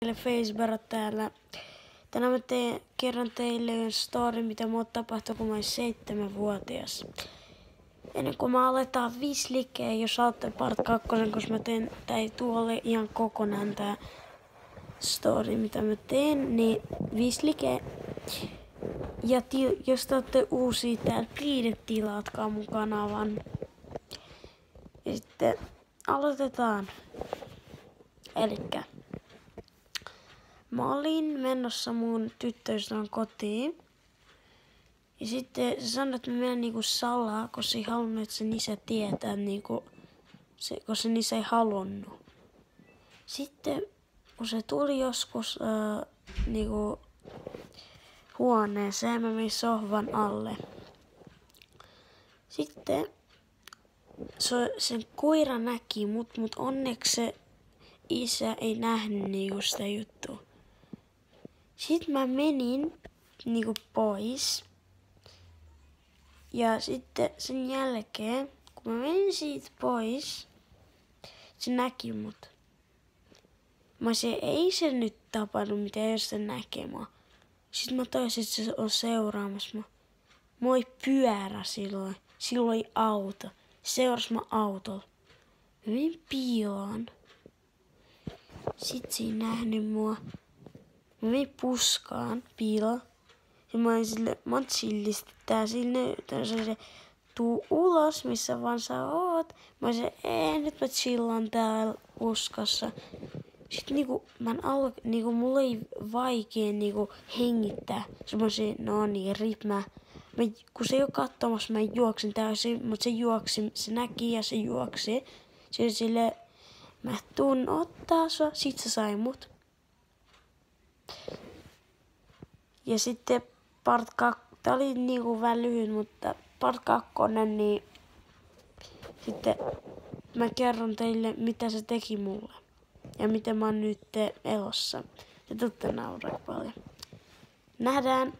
Facebook täällä. Tänään mä kerron teille yhden story, mitä mulle tapahtui, kun mä olin 7-vuotias. Ennen kuin mä aletaan vislikeen, jos saatte part 2, koska mä teen, tää ei tuolle ihan kokonaan tää story, mitä mä teen, niin vislike. Ja jos te ootte uusia täällä, please tilatkaa mun kanavan. Ja sitten aloitetaan. Elikkä mä olin menossa mun tyttöystävän kotiin. Ja sitten se sanoi, että mä menen niinku salaa, koska se ei halunnut, että sen isä tietää, niinku, koska sen isä ei halunnut. Sitten kun se tuli joskus niinku huoneeseen, mä menin sohvan alle. Sitten sen koira näki mut onneksi se isä ei nähnyt niinku sitä juttua. Sitten mä menin niinku pois. Ja sitten sen jälkeen, kun mä menin siitä pois, se näki mut. Mä se ei se nyt tapahdu mitään, jos se näkee mua. Sitten mä toisin, että se on seuraamassa mua. Mulla oli pyörä silloin. Silloin oli auto. Seurasi mä autolla. Mä menin piiloon. Sitten se ei nähnyt mua. Mä menin puskaan piiloon. Ja mä olin sille, mä oon chillisti tää sinne. Se tuu ulos, missä vaan sä oot. Mä olin nyt mä chillan täällä puskassa. Sitten niinku, mulla oli vaikea niinku hengittää. Sitten mä olisin, no niin, kun se ei oo katsomassa, mä juoksin täysin, mutta se juoksi, se näki ja se juoksi. Se oli silleen, mä tuun ottaa sua, sit se sai mut. Ja sitten part 2, tää oli niinku vähän lyhyt, mutta part 2, niin sitten mä kerron teille, mitä se teki mulle. Ja miten mä oon nyt elossa. Ja tuutte nauraa paljon. Nähdään!